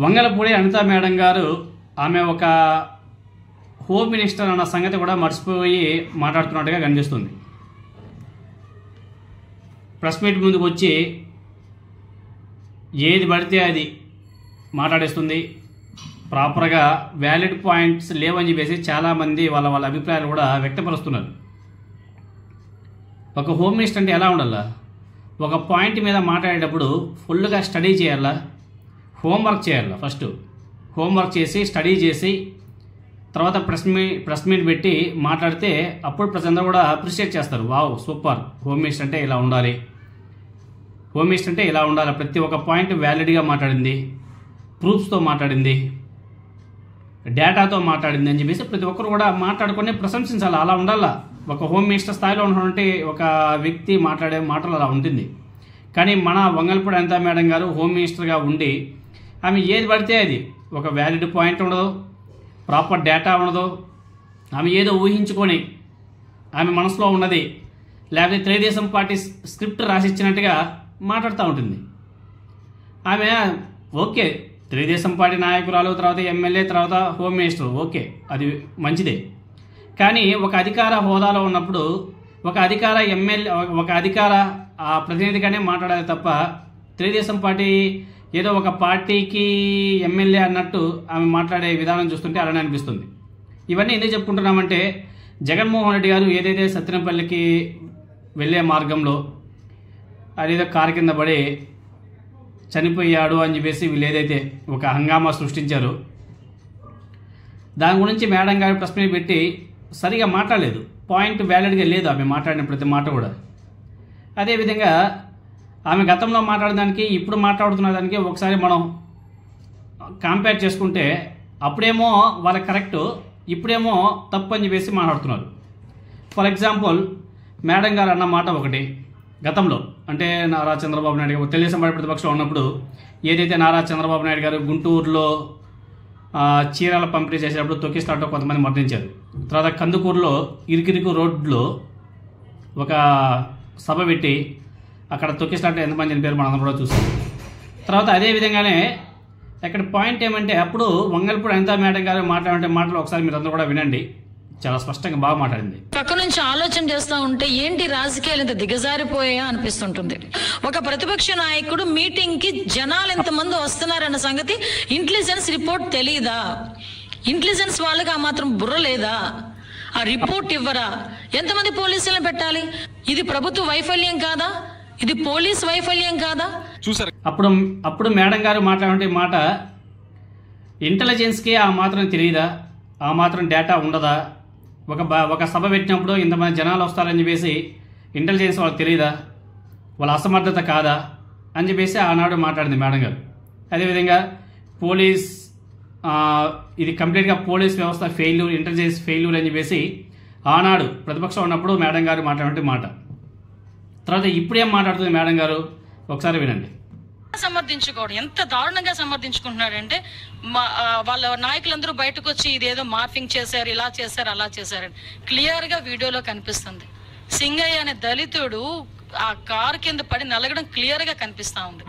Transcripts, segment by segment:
Vangalapudi Anitha madam గారు ఆమె ఒక హోమ్ మినిస్టర్ అన్న సంగతి కూడా మర్చిపోయి మాట్లాడుతున్నట్టుగా కనిపిస్తుంది. ప్రెస్ మీట్ ముందుకు వచ్చి ఏది పడితే అది మాట్లాడేస్తుంది. ప్రాపర్గా వ్యాలిడ్ పాయింట్స్ లేవని చెప్పేసి చాలామంది వాళ్ళ అభిప్రాయాలు కూడా వ్యక్తపరుస్తున్నారు. ఒక హోమ్ మినిస్టర్ అంటే ఎలా ఉండాలా? ఒక పాయింట్ మీద మాట్లాడేటప్పుడు ఫుల్గా స్టడీ చేయాలా, హోంవర్క్ చేయాలా. ఫస్ట్ హోంవర్క్ చేసి స్టడీ చేసి తర్వాత ప్రెస్ మీట్ పెట్టి మాట్లాడితే అప్పుడు ప్రజలందరూ కూడా అప్రిషియేట్ చేస్తారు. వావ్ సూపర్, హోమ్ మినిస్టర్ అంటే ఇలా ఉండాలి, హోమ్ మినిస్టర్ అంటే ఇలా ఉండాలి. ప్రతి ఒక్క పాయింట్ వ్యాలిడ్గా మాట్లాడింది, ప్రూఫ్స్తో మాట్లాడింది, డేటాతో మాట్లాడింది అని చెప్పేసి ప్రతి ఒక్కరు కూడా మాట్లాడుకొని ప్రశంసించాలి. అలా ఉండాలా. ఒక హోమ్ మినిస్టర్ స్థాయిలో ఉన్నటువంటి ఒక వ్యక్తి మాట్లాడే మాటలు అలా ఉంటుంది. కానీ మన వంగలపూడి అనిత మేడం గారు హోమ్ మినిస్టర్గా ఉండి ఆమె ఏది పడితే అది, ఒక వ్యాలిడ్ పాయింట్ ఉండదు, ప్రాపర్ డేటా ఉండదు. ఆమె ఏదో ఊహించుకొని ఆమె మనసులో ఉన్నది, లేకపోతే తెలుగుదేశం పార్టీ స్క్రిప్ట్ రాసిచ్చినట్టుగా మాట్లాడుతూ ఉంటుంది. ఆమె ఓకే, తెలుగుదేశం పార్టీ నాయకురాలు, తర్వాత ఎమ్మెల్యే, తర్వాత హోమ్ మినిస్టర్, ఓకే అది మంచిదే. కానీ ఒక అధికార హోదాలో ఉన్నప్పుడు ఒక అధికార ఎమ్మెల్యే, ఒక అధికార ప్రతినిధిగానే మాట్లాడాలి తప్ప తెలుగుదేశం పార్టీ ఏదో ఒక పార్టీకి ఎమ్మెల్యే అన్నట్టు ఆమె మాట్లాడే విధానం చూస్తుంటే అలానే అనిపిస్తుంది. ఇవన్నీ ఎందుకు చెప్పుకుంటున్నామంటే జగన్మోహన్ రెడ్డి గారు ఏదైతే సత్తెనపల్లికి వెళ్ళే మార్గంలో అదేదో కారు కింద పడి చనిపోయాడు అని చెప్పేసి వీళ్ళు ఏదైతే ఒక హంగామా సృష్టించారో దాని గురించి మేడం గారు ప్రెస్ మీట్ పెట్టి సరిగా మాట్లాడలేదు. పాయింట్ వ్యాలిడ్గా లేదు ఆమె మాట్లాడిన ప్రతి మాట కూడా. అదేవిధంగా ఆమె గతంలో మాట్లాడడానికి ఇప్పుడు మాట్లాడుతున్న దానికి ఒకసారి మనం కంపేర్ చేసుకుంటే అప్పుడేమో వాళ్ళకి కరెక్టు, ఇప్పుడేమో తప్పు అని చెప్పేసి మాట్లాడుతున్నారు. ఫర్ ఎగ్జాంపుల్ మేడం గారు అన్న మాట ఒకటి, గతంలో అంటే నారా చంద్రబాబు నాయుడు గారు తెలుగుదేశం పార్టీ ప్రతిపక్షంలో ఉన్నప్పుడు ఏదైతే నారా చంద్రబాబు నాయుడు గారు గుంటూరులో చీరల పంపిణీ చేసేటప్పుడు తొక్కిస్లాట్లో కొంతమంది మరణించారు. తర్వాత కందుకూరులో ఇరుకిరుకు రోడ్లో ఒక సభ పెట్టి అక్కడ తొక్కిస్లాట్లో ఎంతమంది చనిపోయారు మనం కూడా చూసాం. తర్వాత అదేవిధంగానే ఇక్కడ పాయింట్ ఏమంటే అప్పుడు వంగలపూడి అనిత మేడం గారు మాట్లాడే మాటలు ఒకసారి మీరు అందరూ కూడా వినండి. చాలా స్పష్టంగా బాగా మాట్లాడింది. పక్క నుంచి ఆలోచన చేస్తూ ఉంటే ఏంటి రాజకీయాలు ఇంత దిగజారిపోయా అనిపిస్తుంటుంది. ఒక ప్రతిపక్ష నాయకుడు మీటింగ్ కి జనాలు ఎంతమంది వస్తున్నారన్న సంగతి ఇంటెలిజెన్స్ రిపోర్ట్ తెలీదా? ఇంటెలిజెన్స్ వాళ్ళకి ఆ మాత్రం బుర్ర లేదా? ఆ రిపోర్ట్ ఇవ్వరా? ఎంతమంది పోలీసులను పెట్టాలి? ఇది ప్రభుత్వ వైఫల్యం కాదా? ఇది పోలీస్ వైఫల్యం కాదా? చూసారు. అప్పుడు మేడం గారు మాట్లాడే మాట ఇంటెలిజెన్స్కి ఆ మాత్రం తెలియదా? ఆ మాత్రం డేటా ఉండదా? ఒక సభ పెట్టినప్పుడు ఇంతమంది జనాలు వస్తారని చెప్పేసి ఇంటెలిజెన్స్ వాళ్ళకి తెలియదా? వాళ్ళ అసమర్థత కాదా అని చెప్పేసి ఆనాడు మాట్లాడింది మేడం గారు. అదేవిధంగా పోలీస్ ఇది కంప్లీట్గా పోలీస్ వ్యవస్థ ఫెయిల్యూర్, ఇంటెలిజెన్స్ ఫెయిల్యూర్ అని చెప్పేసి ఆనాడు ప్రతిపక్షం ఉన్నప్పుడు మేడం గారు మాట్లాడే మాట. తర్వాత ఇప్పుడేం మాట్లాడుతుంది మేడం గారు ఒకసారి వినండి. సమర్థించుకోవడం ఎంత దారుణంగా సమర్థించుకుంటున్నాడంటే వాళ్ళ నాయకులందరూ బయటకు వచ్చి ఇదేదో మార్ఫింగ్ చేశారు, ఇలా చేశారు, అలా చేశారని క్లియర్ గా వీడియోలో కనిపిస్తుంది. సింగయ్య అనే దళితుడు ఆ కారు కింద పడి నలగడం క్లియర్ గా కనిపిస్తా ఉంది.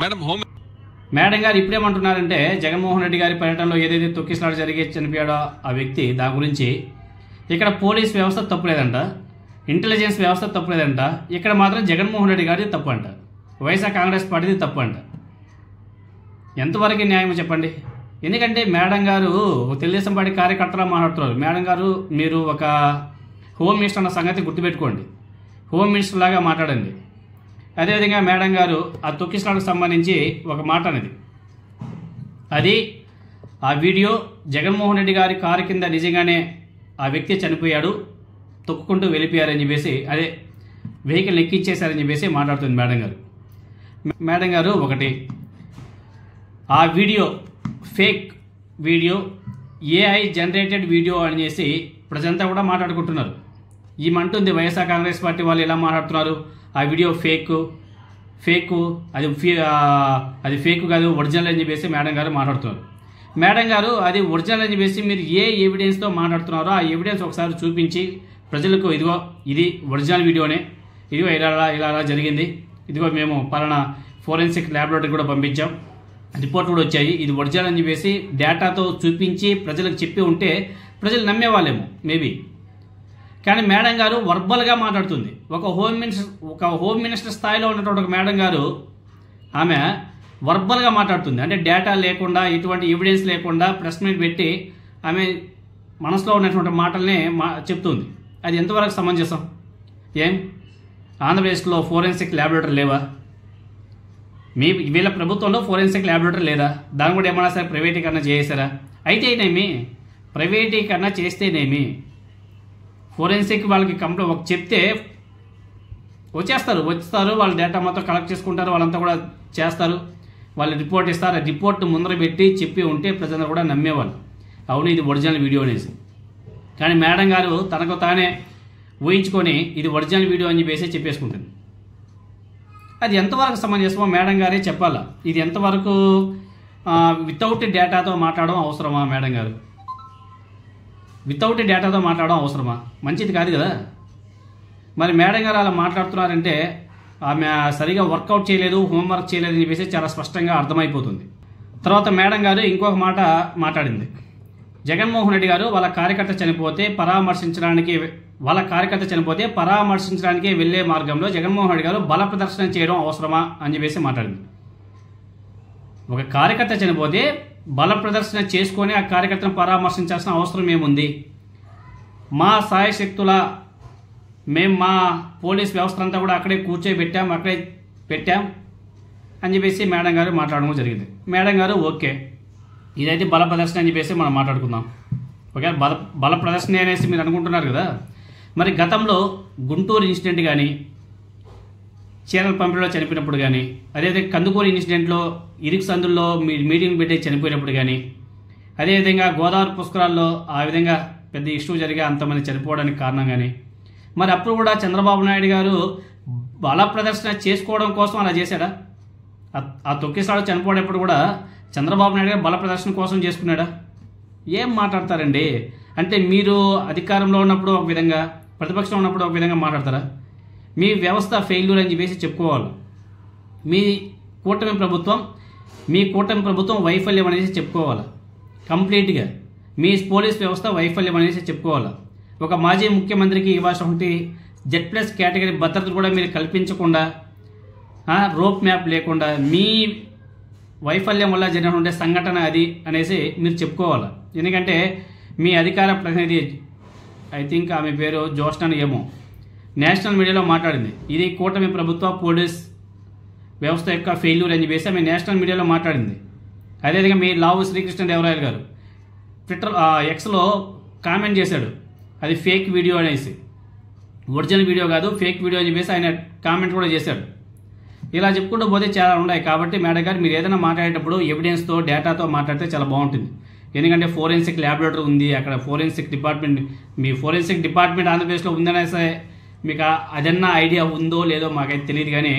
మేడం గారు ఇప్పుడేమంటున్నారంటే జగన్మోహన్ రెడ్డి గారి పర్యటనలో ఏదైతే తొక్కిసలాట జరిగి చనిపోయాడో ఆ వ్యక్తి, దాని గురించి ఇక్కడ పోలీస్ వ్యవస్థ తప్పులేదంట, ఇంటెలిజెన్స్ వ్యవస్థ తప్పులేదంట, ఇక్కడ మాత్రం జగన్మోహన్ రెడ్డి గారిది తప్పు అంట, వైఎస్ఆర్ కాంగ్రెస్ పార్టీది తప్పు అంట. ఎంతవరకు న్యాయం చెప్పండి? ఎందుకంటే మేడం గారు తెలుగుదేశం పార్టీ కార్యకర్తలా మాట్లాడుతున్నారు. మేడం గారు మీరు ఒక హోమ్ మినిస్టర్ అన్న సంగతి గుర్తుపెట్టుకోండి, హోమ్ మినిస్టర్ లాగా మాట్లాడండి. అదేవిధంగా మేడం గారు ఆ తొక్కిసలాటకు సంబంధించి ఒక మాట అనేది, అది ఆ వీడియో జగన్మోహన్ రెడ్డి గారి కారు కింద నిజంగానే ఆ వ్యక్తి చనిపోయాడు, తొక్కుకుంటూ వెళ్ళిపోయారని చెప్పేసి, అదే వెహికల్ ఎక్కించేశారని చెప్పేసి మాట్లాడుతుంది మేడం గారు. మేడం గారు ఒకటి, ఆ video fake video, AI generated video అని చేసి ప్రజంతా కూడా మాట్లాడుకుంటున్నారు. ఈమంటుంది వైఎస్ఆర్ కాంగ్రెస్ పార్టీ వాళ్ళు ఎలా మాట్లాడుతున్నారు, ఆ వీడియో ఫేక్ అది ఫేక్ కాదు, ఒరిజినల్ అని చెప్పేసి మేడం గారు మాట్లాడుతున్నారు. మేడం గారు అది ఒరిజినల్ అని చెప్పేసి మీరు ఏ ఎవిడెన్స్తో మాట్లాడుతున్నారో ఆ ఎవిడెన్స్ ఒకసారి చూపించి ప్రజలకు ఇదిగో ఇది ఒరిజినల్ వీడియోనే, ఇదిగో ఇలా జరిగింది, ఇదిగో మేము పలానా ఫోరెన్సిక్ ల్యాబొరేటరీ కూడా పంపించాం రిపోర్ట్ కూడా వచ్చాయి. ఇది ఒరిజినల్ అని చెప్పేసి డేటాతో చూపించి ప్రజలకు చెప్పి ఉంటే ప్రజలు నమ్మేవాళ్ళేమో మేబీ. కానీ మేడం గారు వర్బల్గా మాట్లాడుతుంది. ఒక హోమ్ మినిస్టర్ స్థాయిలో ఉన్నటువంటి ఒక మేడం గారు ఆమె వర్బల్గా మాట్లాడుతుంది. అంటే డేటా లేకుండా, ఎటువంటి ఎవిడెన్స్ లేకుండా ప్రెస్ మీట్ పెట్టి ఆమె మనసులో ఉన్నటువంటి మాటల్ని చెప్తుంది. అది ఎంతవరకు సమంజసం? ఏం ఆంధ్రప్రదేశ్లో ఫోరెన్సిక్ ల్యాబొరేటరీ లేవా? వీళ్ళ ప్రభుత్వంలో ఫోరెన్సిక్ ల్యాబొరేటరీ లేదా? దాన్ని కూడా ఏమన్నా సరే ప్రైవేటీకరణ చేసారా? అయితేనేమి, ప్రైవేటీకరణ చేస్తేనేమి, ఫోరెన్సిక్ వాళ్ళకి కంప్లీట్ చెప్తే వస్తారు వాళ్ళ డేటా మొత్తం కలెక్ట్ చేసుకుంటారు, వాళ్ళంతా కూడా చేస్తారు, వాళ్ళు రిపోర్ట్ ఇస్తారు. ఆ రిపోర్ట్ ముందర పెట్టి చెప్పి ఉంటే ప్రజలందరూ కూడా నమ్మేవాళ్ళు, అవును ఇది ఒరిజినల్ వీడియో అనేసి. కానీ మేడం గారు తనకు తానే ఊహించుకొని ఇది ఒరిజినల్ వీడియో అని చెప్పేసి చెప్పేసుకుంటుంది. అది ఎంతవరకు సమంజసమో మేడం గారే చెప్పాలా. ఇది ఎంతవరకు వితౌట్ డేటాతో మాట్లాడడం అవసరమా? మేడం గారు వితౌట్ డేటాతో మాట్లాడడం అవసరమా? మంచిది కాదు కదా. మరి మేడం గారు అలా మాట్లాడుతున్నారంటే ఆమె సరిగా వర్కౌట్ చేయలేదు, హోంవర్క్ చేయలేదు అని చెప్పేసి చాలా స్పష్టంగా అర్థమైపోతుంది. తర్వాత మేడం గారు ఇంకొక మాట మాట్లాడింది. జగన్మోహన్ రెడ్డి గారు వాళ్ళ కార్యకర్త చనిపోతే పరామర్శించడానికి వెళ్లే మార్గంలో జగన్మోహన్ రెడ్డి గారు బల ప్రదర్శన చేయడం అవసరమా అని చెప్పేసి మాట్లాడింది. ఒక కార్యకర్త చనిపోతే బల ప్రదర్శన చేసుకొని ఆ కార్యకర్తను పరామర్శించాల్సిన అవసరం ఏముంది? మా సాయశక్తుల మేము మా పోలీస్ వ్యవస్థ అంతా కూడా అక్కడే కూర్చోబెట్టాం, అక్కడే పెట్టాం అని చెప్పేసి మేడం గారు మాట్లాడడం జరిగింది. మేడం గారు ఓకే, ఇదైతే బల ప్రదర్శన అని చెప్పేసి మనం మాట్లాడుకుందాం. ఓకే, బల ప్రదర్శన అనేసి మీరు అనుకుంటున్నారు కదా. మరి గతంలో గుంటూరు ఇన్సిడెంట్ కానీ, చీరల పంపిణీలో చనిపోయినప్పుడు కానీ, అదేవిధంగా కందుకూరు ఇన్సిడెంట్లో ఇరుకు సందుల్లో మీటింగ్ పెట్టి చనిపోయినప్పుడు కానీ, అదేవిధంగా గోదావరి పుష్కరాల్లో ఆ విధంగా పెద్ద ఇష్యూ జరిగి అంతమంది చనిపోవడానికి కారణం కానీ, మరి అప్పుడు కూడా చంద్రబాబు నాయుడు గారు బల ప్రదర్శన చేసుకోవడం కోసం అలా చేశాడా? ఆ తొక్కిసాడు చనిపోయేటప్పుడు కూడా చంద్రబాబు నాయుడు గారు బల ప్రదర్శన కోసం చేసుకున్నాడా? ఏం మాట్లాడతారండి? అంటే మీరు అధికారంలో ఉన్నప్పుడు ఒక విధంగా, ప్రతిపక్షంలో ఉన్నప్పుడు ఒక విధంగా మాట్లాడతారా? మీ వ్యవస్థ ఫెయిల్యూర్ అని చెప్పేసి చెప్పుకోవాలి. మీ కూటమి ప్రభుత్వం వైఫల్యం అనేసి చెప్పుకోవాలి. కంప్లీట్గా మీ పోలీస్ వ్యవస్థ వైఫల్యం అనేసి చెప్పుకోవాలి. ఒక మాజీ ముఖ్యమంత్రికి ఇవ్వాల్సినటువంటి Z+ కేటగిరీ భద్రత కూడా మీరు కల్పించకుండా, రోప్ మ్యాప్ లేకుండా, మీ వైఫల్యం వల్ల జరిగినటువంటి సంఘటన అది అనేసి మీరు చెప్పుకోవాలి. ఎందుకంటే మీ అధికార ప్రతినిధి, ఐ థింక్ ఆమె పేరు జోష్న ఏమో, నేషనల్ మీడియాలో మాట్లాడింది. ఇది కూటమి ప్రభుత్వ పోలీస్ వ్యవస్థ యొక్క ఫెయిల్యూర్ అని చెప్పేసి ఆమె నేషనల్ మీడియాలో మాట్లాడింది. అదేవిధంగా మీ లావు శ్రీకృష్ణదేవరాయలు గారు ట్విట్టర్ ఎక్స్లో కామెంట్ చేశాడు, అది ఫేక్ వీడియో అనేసి. ఒరిజినల్ వీడియో కాదు, ఫేక్ వీడియో అని చెప్పేసి ఆయన కామెంట్ కూడా చేశాడు. ఇలా చెప్పుకుంటూ పోతే చాలా ఉన్నాయి. కాబట్టి మేడం గారు మీరు ఏదైనా మాట్లాడేటప్పుడు ఎవిడెన్స్తో, డేటాతో మాట్లాడితే చాలా బాగుంటుంది. ఎందుకంటే ఫోరెన్సిక్ ల్యాబొరేటరీ ఉంది, అక్కడ ఫోరెన్సిక్ డిపార్ట్మెంట్, మీ ఫోరెన్సిక్ డిపార్ట్మెంట్ ఆంధ్రప్రదేశ్లో ఉందనేసి మీకు అదన్నా ఐడియా ఉందో లేదో మాకైతే తెలియదు. కానీ